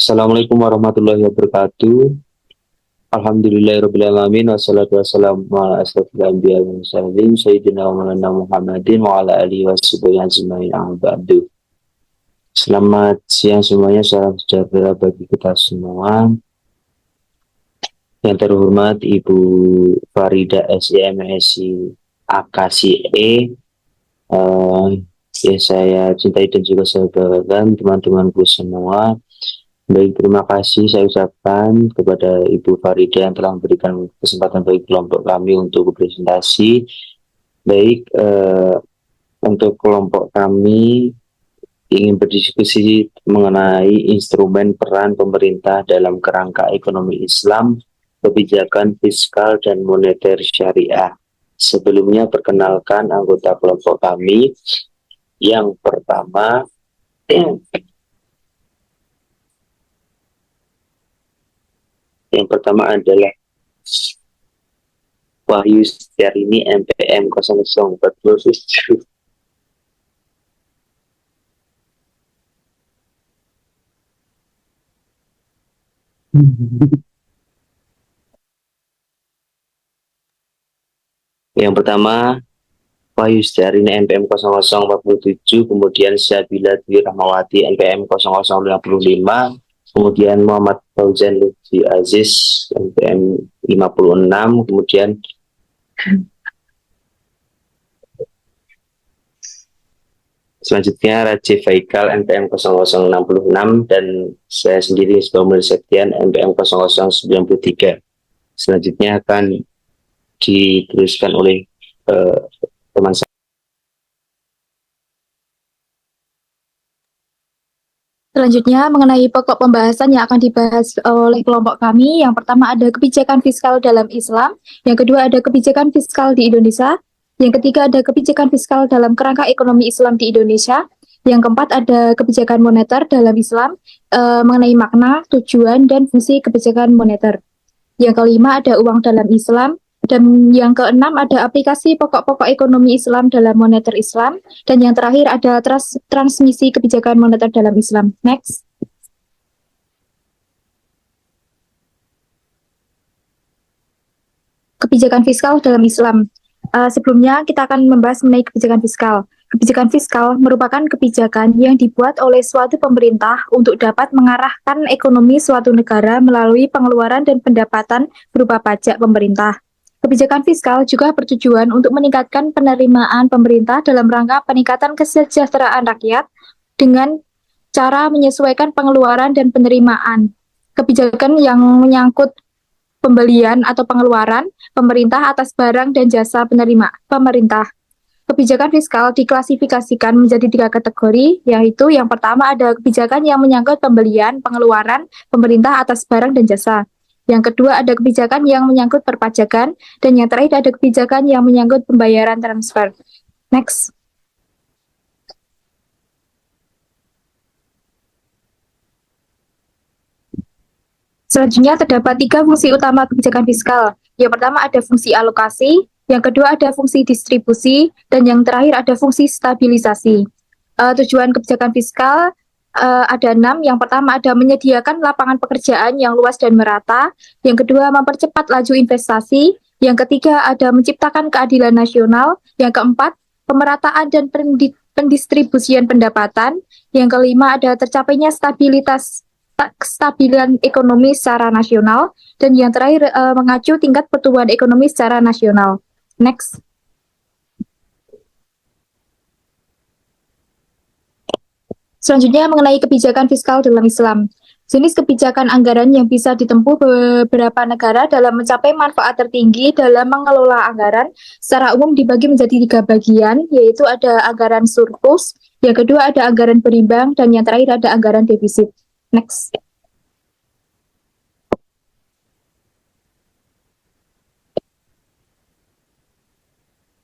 Assalamualaikum warahmatullahi wabarakatuh. Alhamdulillahirrabbilalamin. Wassalatu wassalamu ala asrofil anbiya wal mursalin Sayyidina wa maulana Muhammadin wa ala alihi wa sahbihi ajma'in amma ba'du. Selamat siang semuanya, salam sejahtera bagi kita semua. Yang terhormat Ibu Farida SEMSI AKCE, yang saya cintai dan juga saya banggakan, teman-temanku semua. Baik, terima kasih saya ucapkan kepada Ibu Farida yang telah memberikan kesempatan bagi kelompok kami untuk berpresentasi. Baik, untuk kelompok kami ingin berdiskusi mengenai instrumen peran pemerintah dalam kerangka ekonomi Islam, kebijakan fiskal dan moneter syariah. Sebelumnya perkenalkan anggota kelompok kami. Yang pertama adalah Wahyu Setiarini MPM 0047. Yang pertama Wahyu Setiarini MPM 0047, kemudian Syabila Dwi Rahmawati MPM 0055, kemudian Muhammad Fauzan Lutfi Aziz MPM 56, kemudian selanjutnya Rajiv Faikal MPM 0066 dan saya sendiri Ismail Septian MPM 0093. Selanjutnya akan diteruskan oleh teman saya. Selanjutnya, mengenai pokok pembahasan yang akan dibahas oleh kelompok kami, yang pertama ada kebijakan fiskal dalam Islam, yang kedua ada kebijakan fiskal di Indonesia, yang ketiga ada kebijakan fiskal dalam kerangka ekonomi Islam di Indonesia, yang keempat ada kebijakan moneter dalam Islam, mengenai makna, tujuan, dan fungsi kebijakan moneter. Yang kelima ada uang dalam Islam, dan yang keenam ada aplikasi pokok-pokok ekonomi Islam dalam moneter Islam, dan yang terakhir ada transmisi kebijakan moneter dalam Islam. Next. Kebijakan fiskal dalam Islam. Sebelumnya kita akan membahas mengenai kebijakan fiskal. Kebijakan fiskal merupakan kebijakan yang dibuat oleh suatu pemerintah untuk dapat mengarahkan ekonomi suatu negara melalui pengeluaran dan pendapatan berupa pajak pemerintah. Kebijakan fiskal juga bertujuan untuk meningkatkan penerimaan pemerintah dalam rangka peningkatan kesejahteraan rakyat dengan cara menyesuaikan pengeluaran dan penerimaan. Kebijakan yang menyangkut pembelian atau pengeluaran pemerintah atas barang dan jasa penerima pemerintah. Kebijakan fiskal diklasifikasikan menjadi 3 kategori, yaitu yang pertama ada kebijakan yang menyangkut pembelian, pengeluaran pemerintah atas barang dan jasa. Yang kedua ada kebijakan yang menyangkut perpajakan, dan yang terakhir ada kebijakan yang menyangkut pembayaran transfer. Next. Selanjutnya terdapat 3 fungsi utama kebijakan fiskal. Yang pertama ada fungsi alokasi, yang kedua ada fungsi distribusi, dan yang terakhir ada fungsi stabilisasi. Tujuan kebijakan fiskal ada 6. Yang pertama ada menyediakan lapangan pekerjaan yang luas dan merata. Yang kedua mempercepat laju investasi. Yang ketiga ada menciptakan keadilan nasional. Yang keempat pemerataan dan pendistribusian pendapatan. Yang kelima ada tercapainya kestabilan ekonomi secara nasional. Dan yang terakhir mengacu tingkat pertumbuhan ekonomi secara nasional. Next. Selanjutnya mengenai kebijakan fiskal dalam Islam. Jenis kebijakan anggaran yang bisa ditempuh beberapa negara dalam mencapai manfaat tertinggi dalam mengelola anggaran secara umum dibagi menjadi 3 bagian, yaitu ada anggaran surplus, yang kedua ada anggaran berimbang, dan yang terakhir ada anggaran defisit. Next.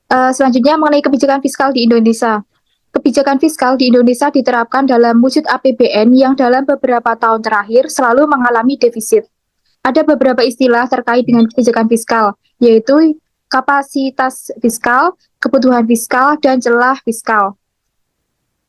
Selanjutnya mengenai kebijakan fiskal di Indonesia. Kebijakan fiskal di Indonesia diterapkan dalam wujud APBN yang dalam beberapa tahun terakhir selalu mengalami defisit. Ada beberapa istilah terkait dengan kebijakan fiskal, yaitu kapasitas fiskal, kebutuhan fiskal, dan celah fiskal.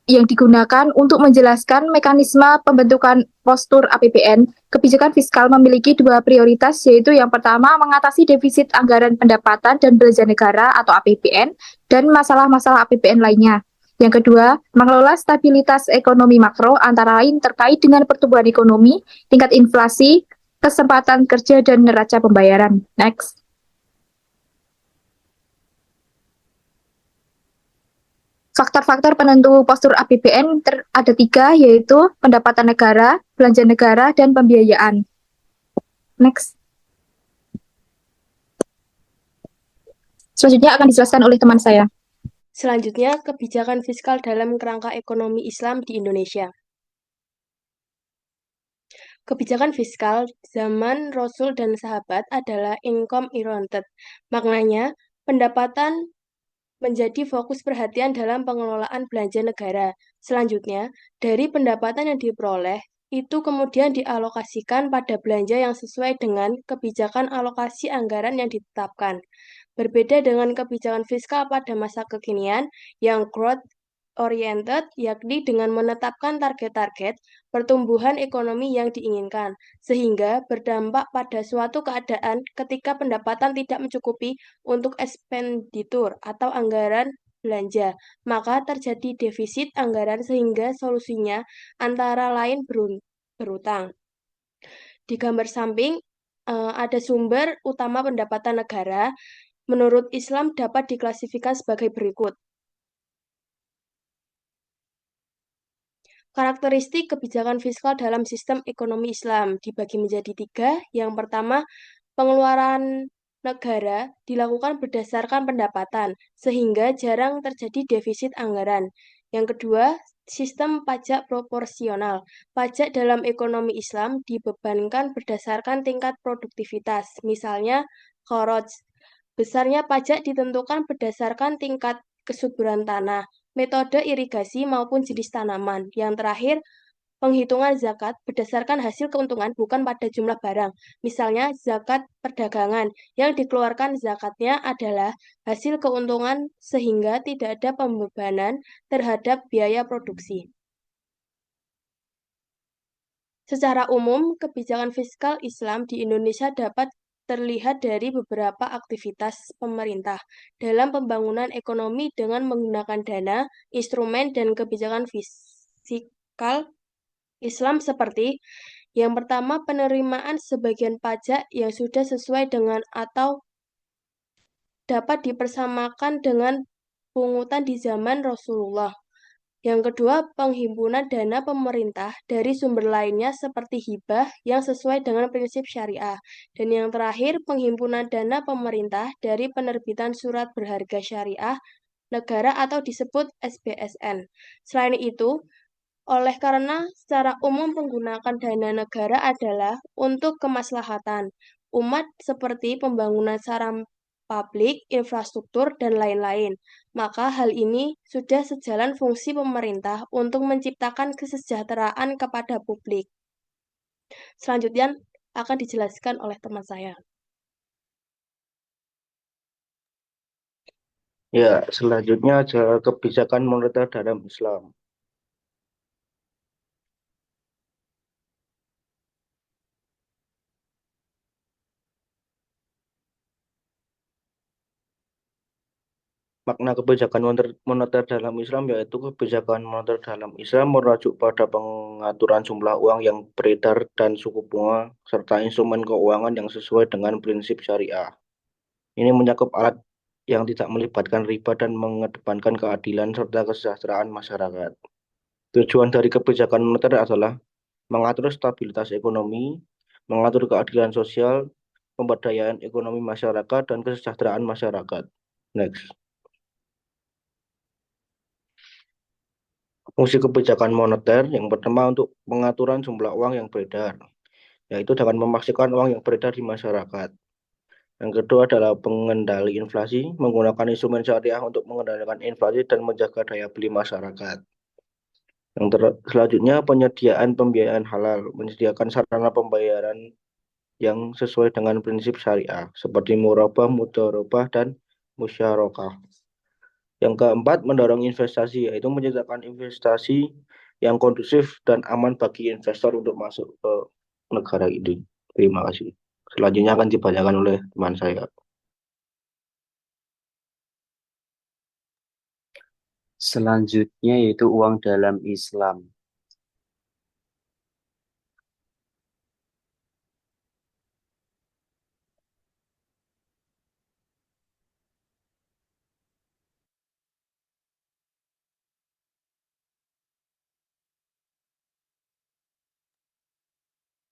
yang digunakan untuk menjelaskan mekanisme pembentukan postur APBN, kebijakan fiskal memiliki dua prioritas, yaitu yang pertama mengatasi defisit anggaran pendapatan dan belanja negara atau APBN dan masalah-masalah APBN lainnya. Yang kedua, mengelola stabilitas ekonomi makro antara lain terkait dengan pertumbuhan ekonomi, tingkat inflasi, kesempatan kerja, dan neraca pembayaran. Next. Faktor-faktor penentu postur APBN ada tiga, yaitu pendapatan negara, belanja negara, dan pembiayaan. Next. Selanjutnya akan dijelaskan oleh teman saya. Selanjutnya, kebijakan fiskal dalam kerangka ekonomi Islam di Indonesia. Kebijakan fiskal zaman Rasul dan sahabat adalah income oriented. Maknanya, pendapatan menjadi fokus perhatian dalam pengelolaan belanja negara. Selanjutnya, dari pendapatan yang diperoleh, itu kemudian dialokasikan pada belanja yang sesuai dengan kebijakan alokasi anggaran yang ditetapkan. Berbeda dengan kebijakan fiskal pada masa kekinian yang growth oriented, yakni dengan menetapkan target-target pertumbuhan ekonomi yang diinginkan, sehingga berdampak pada suatu keadaan ketika pendapatan tidak mencukupi untuk ekspenditur atau anggaran belanja, maka terjadi defisit anggaran sehingga solusinya antara lain berutang. Di gambar samping ada sumber utama pendapatan negara. Menurut Islam dapat diklasifikasikan sebagai berikut. Karakteristik kebijakan fiskal dalam sistem ekonomi Islam dibagi menjadi tiga. Yang pertama, pengeluaran negara dilakukan berdasarkan pendapatan, sehingga jarang terjadi defisit anggaran. Yang kedua, sistem pajak proporsional. Pajak dalam ekonomi Islam dibebankan berdasarkan tingkat produktivitas, misalnya kharaj. Besarnya pajak ditentukan berdasarkan tingkat kesuburan tanah, metode irigasi maupun jenis tanaman. Yang terakhir, penghitungan zakat berdasarkan hasil keuntungan bukan pada jumlah barang. Misalnya zakat perdagangan, yang dikeluarkan zakatnya adalah hasil keuntungan sehingga tidak ada pembebanan terhadap biaya produksi. Secara umum, kebijakan fiskal Islam di Indonesia dapat terlihat dari beberapa aktivitas pemerintah dalam pembangunan ekonomi dengan menggunakan dana, instrumen, dan kebijakan fiskal Islam seperti yang pertama, penerimaan sebagian pajak yang sudah sesuai dengan atau dapat dipersamakan dengan pungutan di zaman Rasulullah. Yang kedua, penghimpunan dana pemerintah dari sumber lainnya seperti hibah yang sesuai dengan prinsip syariah. Dan yang terakhir, penghimpunan dana pemerintah dari penerbitan surat berharga syariah negara atau disebut SBSN. Selain itu, oleh karena secara umum menggunakan dana negara adalah untuk kemaslahatan umat seperti pembangunan sarana publik, infrastruktur, dan lain-lain. Maka hal ini sudah sejalan fungsi pemerintah untuk menciptakan kesejahteraan kepada publik. Selanjutnya akan dijelaskan oleh teman saya. Ya, selanjutnya adalah kebijakan moneter dalam Islam. Makna kebijakan moneter dalam Islam yaitu kebijakan moneter dalam Islam merujuk pada pengaturan jumlah uang yang beredar dan suku bunga serta instrumen keuangan yang sesuai dengan prinsip syariah. Ini mencakup alat yang tidak melibatkan riba dan mengedepankan keadilan serta kesejahteraan masyarakat. Tujuan dari kebijakan moneter adalah mengatur stabilitas ekonomi, mengatur keadilan sosial, pemberdayaan ekonomi masyarakat, dan kesejahteraan masyarakat. Next. Fungsi kebijakan moneter yang pertama untuk pengaturan jumlah uang yang beredar, yaitu dengan memastikan uang yang beredar di masyarakat. Yang kedua adalah pengendali inflasi, menggunakan instrumen syariah untuk mengendalikan inflasi dan menjaga daya beli masyarakat. Yang selanjutnya penyediaan pembiayaan halal, menyediakan sarana pembayaran yang sesuai dengan prinsip syariah, seperti murabah, mudharabah, dan musyarakah. Yang keempat, mendorong investasi, yaitu menciptakan investasi yang kondusif dan aman bagi investor untuk masuk ke negara ini. Terima kasih. Selanjutnya akan dibacakan oleh teman saya. Selanjutnya yaitu uang dalam Islam.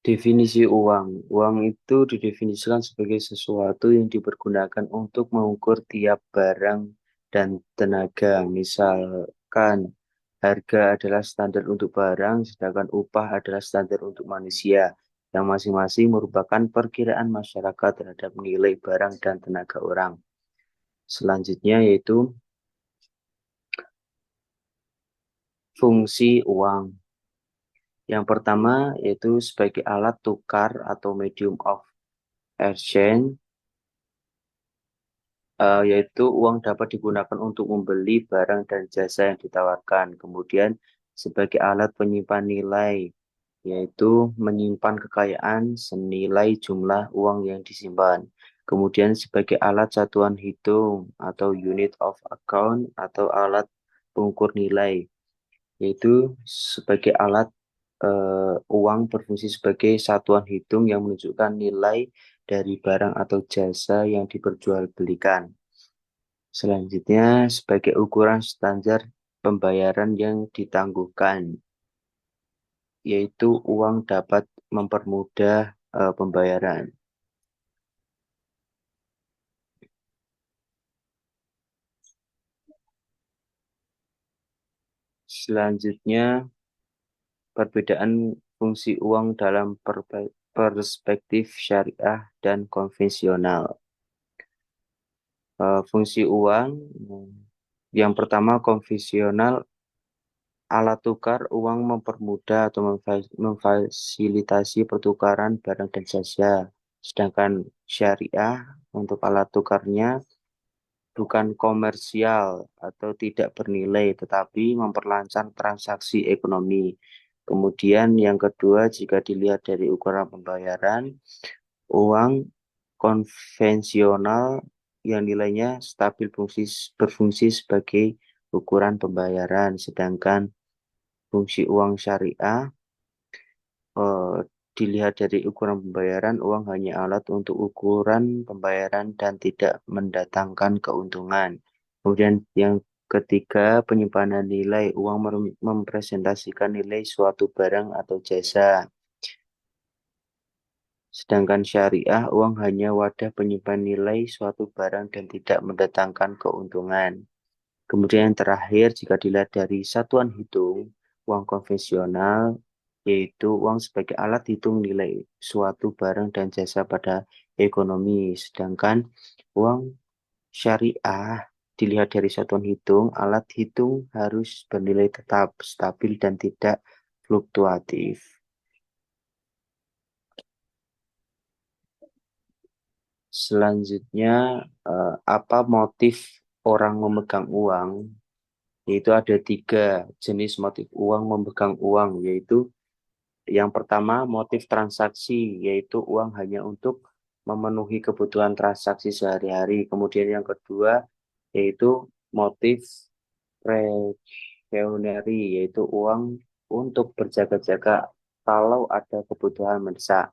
Definisi uang. Uang itu didefinisikan sebagai sesuatu yang dipergunakan untuk mengukur tiap barang dan tenaga. Misalkan, harga adalah standar untuk barang, sedangkan upah adalah standar untuk manusia, yang masing-masing merupakan perkiraan masyarakat terhadap nilai barang dan tenaga orang. Selanjutnya yaitu fungsi uang. Yang pertama yaitu sebagai alat tukar atau medium of exchange, yaitu uang dapat digunakan untuk membeli barang dan jasa yang ditawarkan. Kemudian sebagai alat penyimpan nilai, yaitu menyimpan kekayaan senilai jumlah uang yang disimpan. Kemudian sebagai alat satuan hitung atau unit of account atau alat pengukur nilai, yaitu sebagai alat uang berfungsi sebagai satuan hitung yang menunjukkan nilai dari barang atau jasa yang diperjualbelikan. Selanjutnya, sebagai ukuran standar pembayaran yang ditangguhkan, yaitu uang dapat mempermudah pembayaran. Selanjutnya, perbedaan fungsi uang dalam perspektif syariah dan konvensional. Fungsi uang yang pertama konvensional, alat tukar uang mempermudah atau memfasilitasi pertukaran barang dan jasa. Sedangkan syariah untuk alat tukarnya bukan komersial atau tidak bernilai, tetapi memperlancar transaksi ekonomi. Kemudian yang kedua, jika dilihat dari ukuran pembayaran, uang konvensional yang nilainya stabil berfungsi sebagai ukuran pembayaran, sedangkan fungsi uang syariah eh, dilihat dari ukuran pembayaran, uang hanya alat untuk ukuran pembayaran dan tidak mendatangkan keuntungan. Kemudian yang ketiga, penyimpanan nilai. Uang mempresentasikan nilai suatu barang atau jasa. Sedangkan syariah, uang hanya wadah penyimpan nilai suatu barang dan tidak mendatangkan keuntungan. Kemudian yang terakhir, jika dilihat dari satuan hitung, uang konvensional, yaitu uang sebagai alat hitung nilai suatu barang dan jasa pada ekonomi. Sedangkan uang syariah dilihat dari satuan hitung, alat hitung harus bernilai tetap, stabil, dan tidak fluktuatif. Selanjutnya, apa motif orang memegang uang? Yaitu ada 3 jenis motif uang memegang uang, yaitu yang pertama motif transaksi, yaitu uang hanya untuk memenuhi kebutuhan transaksi sehari-hari. Kemudian yang kedua yaitu motif precautionary, yaitu uang untuk berjaga-jaga kalau ada kebutuhan mendesak.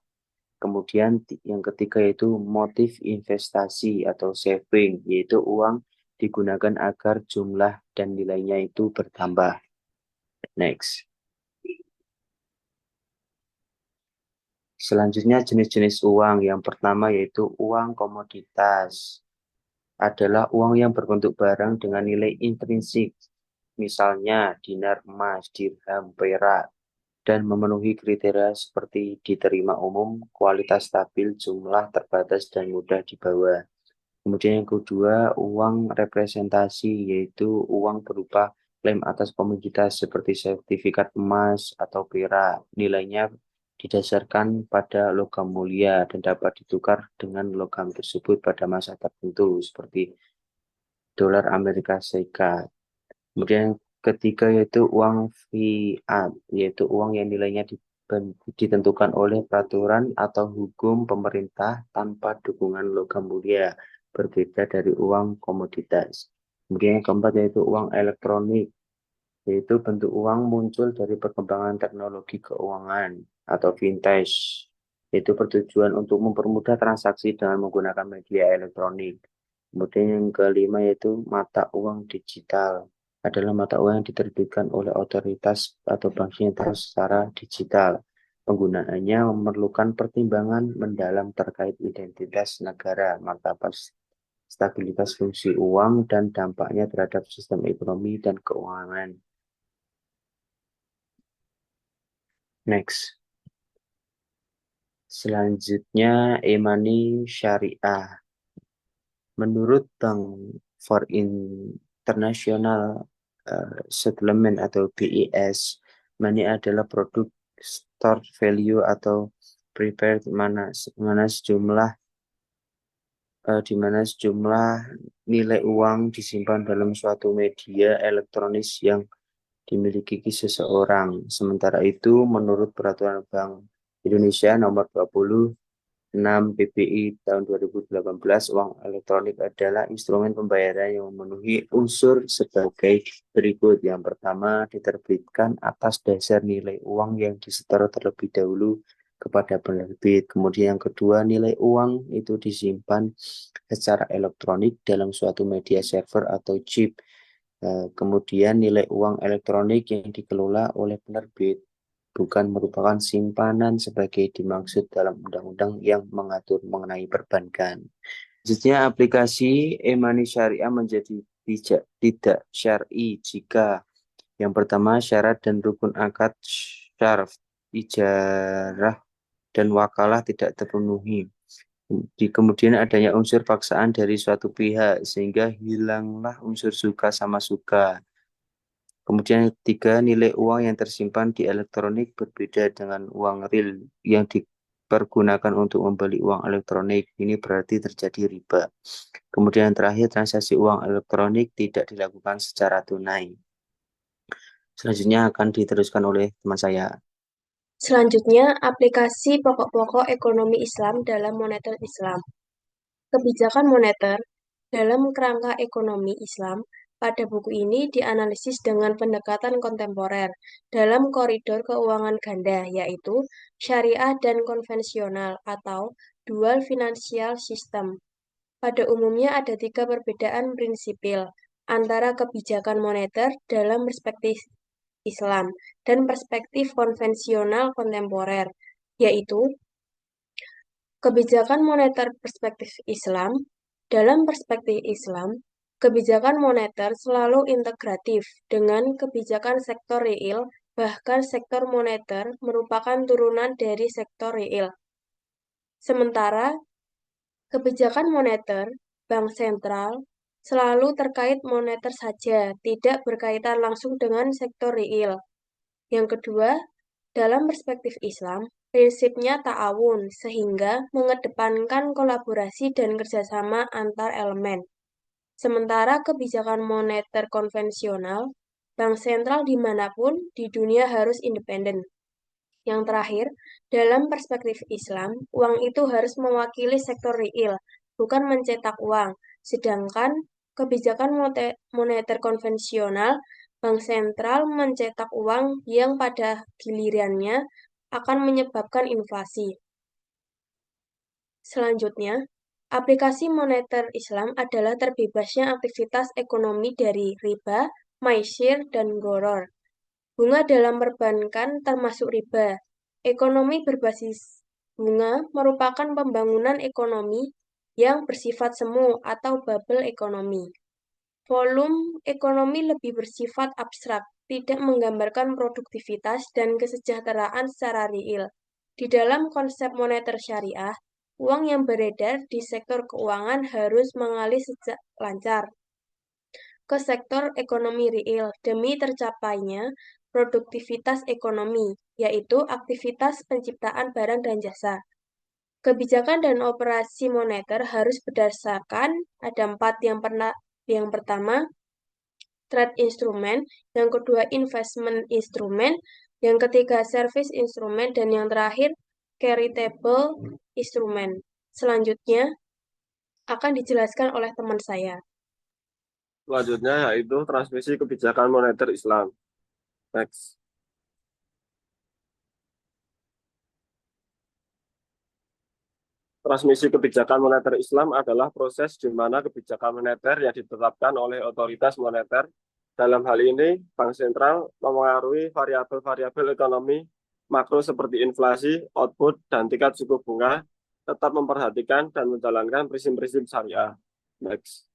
Kemudian yang ketiga yaitu motif investasi atau saving, yaitu uang digunakan agar jumlah dan nilainya itu bertambah. Next. Selanjutnya jenis-jenis uang. Yang pertama yaitu uang komoditas. Adalah uang yang berbentuk barang dengan nilai intrinsik. Misalnya dinar emas, dirham, perak, dan memenuhi kriteria seperti diterima umum, kualitas stabil, jumlah terbatas, dan mudah dibawa. Kemudian yang kedua, uang representasi, yaitu uang berupa klaim atas komoditas seperti sertifikat emas atau perak. Nilainya didasarkan pada logam mulia dan dapat ditukar dengan logam tersebut pada masa tertentu, seperti dolar Amerika Serikat. Kemudian ketiga yaitu uang fiat, yaitu uang yang nilainya ditentukan oleh peraturan atau hukum pemerintah tanpa dukungan logam mulia, berbeda dari uang komoditas. Kemudian yang keempat yaitu uang elektronik, yaitu bentuk uang muncul dari perkembangan teknologi keuangan atau vintage, yaitu bertujuan untuk mempermudah transaksi dengan menggunakan media elektronik. Kemudian yang kelima yaitu mata uang digital, adalah mata uang yang diterbitkan oleh otoritas atau bank sentral secara digital. Penggunaannya memerlukan pertimbangan mendalam terkait identitas negara, martabat, stabilitas fungsi uang, dan dampaknya terhadap sistem ekonomi dan keuangan. Next. Selanjutnya, e-money syariah. Menurut Bank for International Settlement atau BIS, money adalah produk stored value atau prepared mana sejumlah di mana sejumlah nilai uang disimpan dalam suatu media elektronis yang dimiliki seseorang. Sementara itu, menurut Peraturan Bank Indonesia Nomor 26 PBI tahun 2018, uang elektronik adalah instrumen pembayaran yang memenuhi unsur sebagai berikut. Yang pertama, diterbitkan atas dasar nilai uang yang disetor terlebih dahulu kepada penerbit. Kemudian yang kedua, nilai uang itu disimpan secara elektronik dalam suatu media server atau chip. Kemudian nilai uang elektronik yang dikelola oleh penerbit bukan merupakan simpanan sebagai dimaksud dalam undang-undang yang mengatur mengenai perbankan. Selanjutnya, aplikasi e-money syariah menjadi tidak syar'i jika yang pertama, syarat dan rukun akad syarf, ijarah, dan wakalah tidak terpenuhi. Kemudian adanya unsur paksaan dari suatu pihak sehingga hilanglah unsur suka sama suka. Kemudian yang ketiga, nilai uang yang tersimpan di elektronik berbeda dengan uang real yang dipergunakan untuk membeli uang elektronik. Ini berarti terjadi riba. Kemudian yang terakhir, transaksi uang elektronik tidak dilakukan secara tunai. Selanjutnya akan diteruskan oleh teman saya. Selanjutnya, aplikasi pokok-pokok ekonomi Islam dalam moneter Islam. Kebijakan moneter dalam kerangka ekonomi Islam pada buku ini dianalisis dengan pendekatan kontemporer dalam koridor keuangan ganda, yaitu syariah dan konvensional atau dual financial system. Pada umumnya ada 3 perbedaan prinsipil antara kebijakan moneter dalam perspektif Islam dan perspektif konvensional kontemporer, yaitu kebijakan moneter perspektif Islam. Dalam perspektif Islam, kebijakan moneter selalu integratif dengan kebijakan sektor real, bahkan sektor moneter merupakan turunan dari sektor real. Sementara kebijakan moneter bank sentral selalu terkait moneter saja, tidak berkaitan langsung dengan sektor real. Yang kedua, dalam perspektif Islam, prinsipnya ta'awun, sehingga mengedepankan kolaborasi dan kerjasama antar elemen. Sementara kebijakan moneter konvensional, bank sentral dimanapun di dunia harus independen. Yang terakhir, dalam perspektif Islam, uang itu harus mewakili sektor real, bukan mencetak uang. Sedangkan kebijakan moneter konvensional, bank sentral mencetak uang yang pada gilirannya akan menyebabkan inflasi. Selanjutnya, aplikasi moneter Islam adalah terbebasnya aktivitas ekonomi dari riba, maisir, dan goror. Bunga dalam perbankan termasuk riba. Ekonomi berbasis bunga merupakan pembangunan ekonomi yang bersifat semu atau bubble ekonomi. Volume ekonomi lebih bersifat abstrak, tidak menggambarkan produktivitas dan kesejahteraan secara real. Di dalam konsep moneter syariah, uang yang beredar di sektor keuangan harus mengalir lancar ke sektor ekonomi real demi tercapainya produktivitas ekonomi, yaitu aktivitas penciptaan barang dan jasa. Kebijakan dan operasi moneter harus berdasarkan ada 4. Yang pertama, trade instrument, yang kedua investment instrument, yang ketiga service instrument, dan yang terakhir charitable instrument. Selanjutnya akan dijelaskan oleh teman saya. Selanjutnya yaitu transmisi kebijakan moneter Islam. Next. Transmisi kebijakan moneter Islam adalah proses di mana kebijakan moneter yang ditetapkan oleh otoritas moneter, dalam hal ini Bank Sentral, memengaruhi variabel-variabel ekonomi makro seperti inflasi, output, dan tingkat suku bunga, tetap memperhatikan dan menjalankan prinsip-prinsip syariah. Next.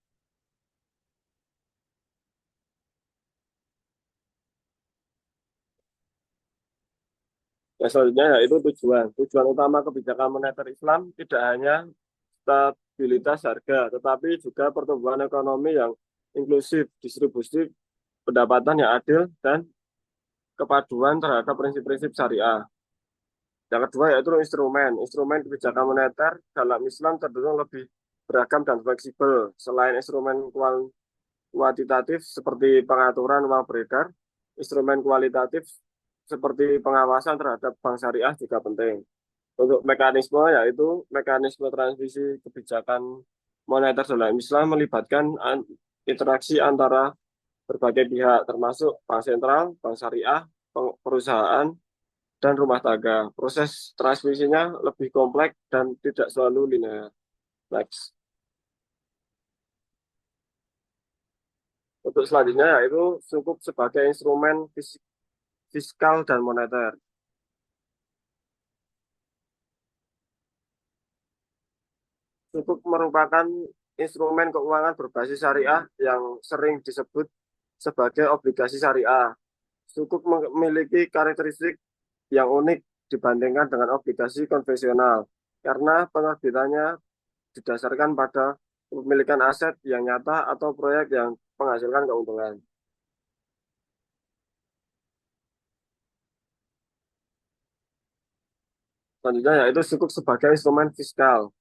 Yang selanjutnya yaitu tujuan. Tujuan utama kebijakan moneter Islam tidak hanya stabilitas harga, tetapi juga pertumbuhan ekonomi yang inklusif, distribusi pendapatan yang adil, dan kepaduan terhadap prinsip-prinsip syariah. Yang kedua yaitu instrumen. Instrumen kebijakan moneter dalam Islam cenderung lebih beragam dan fleksibel. Selain instrumen kuantitatif seperti pengaturan uang beredar, instrumen kualitatif seperti pengawasan terhadap bank syariah juga penting. Untuk mekanisme yaitu mekanisme transmisi kebijakan moneter dalam Islam melibatkan interaksi antara berbagai pihak termasuk bank sentral, bank syariah, perusahaan, dan rumah tangga. Proses transmisinya lebih kompleks dan tidak selalu linear. Next. Untuk selanjutnya yaitu sukuk sebagai instrumen fiskal dan moneter. Sukuk merupakan instrumen keuangan berbasis syariah yang sering disebut sebagai obligasi syariah. Sukuk memiliki karakteristik yang unik dibandingkan dengan obligasi konvensional karena penerbitannya didasarkan pada kepemilikan aset yang nyata atau proyek yang menghasilkan keuntungan. Selanjutnya yaitu sukuk sebagai instrumen fiskal.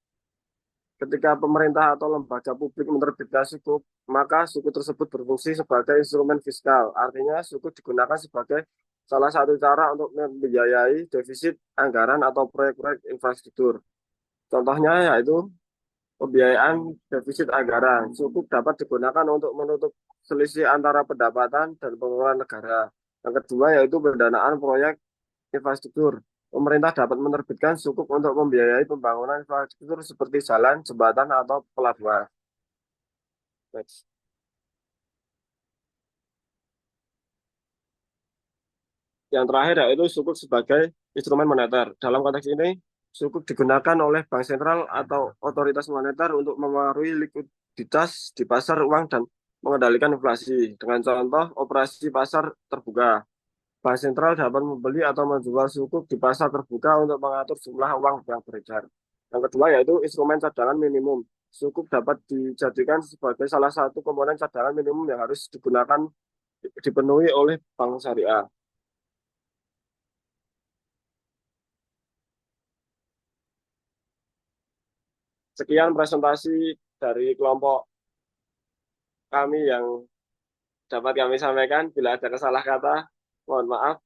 Ketika pemerintah atau lembaga publik menerbitkan sukuk, maka sukuk tersebut berfungsi sebagai instrumen fiskal. Artinya sukuk digunakan sebagai salah satu cara untuk membiayai defisit anggaran atau proyek-proyek infrastruktur. Contohnya yaitu pembiayaan defisit anggaran. Sukuk dapat digunakan untuk menutup selisih antara pendapatan dan pengeluaran negara. Yang kedua yaitu pendanaan proyek infrastruktur. Pemerintah dapat menerbitkan sukuk untuk membiayai pembangunan infrastruktur seperti jalan, jembatan, atau pelabuhan. Next. Yang terakhir yaitu sukuk sebagai instrumen moneter. Dalam konteks ini, sukuk digunakan oleh bank sentral atau otoritas moneter untuk memengaruhi likuiditas di pasar uang dan mengendalikan inflasi. Dengan contoh operasi pasar terbuka. Bank sentral dapat membeli atau menjual sukuk di pasar terbuka untuk mengatur jumlah uang yang beredar. Yang kedua yaitu instrumen cadangan minimum. Sukuk dapat dijadikan sebagai salah satu komponen cadangan minimum yang harus dipenuhi oleh bank syariah. Sekian presentasi dari kelompok kami yang dapat kami sampaikan. Bila ada kesalah kata, mohon maaf.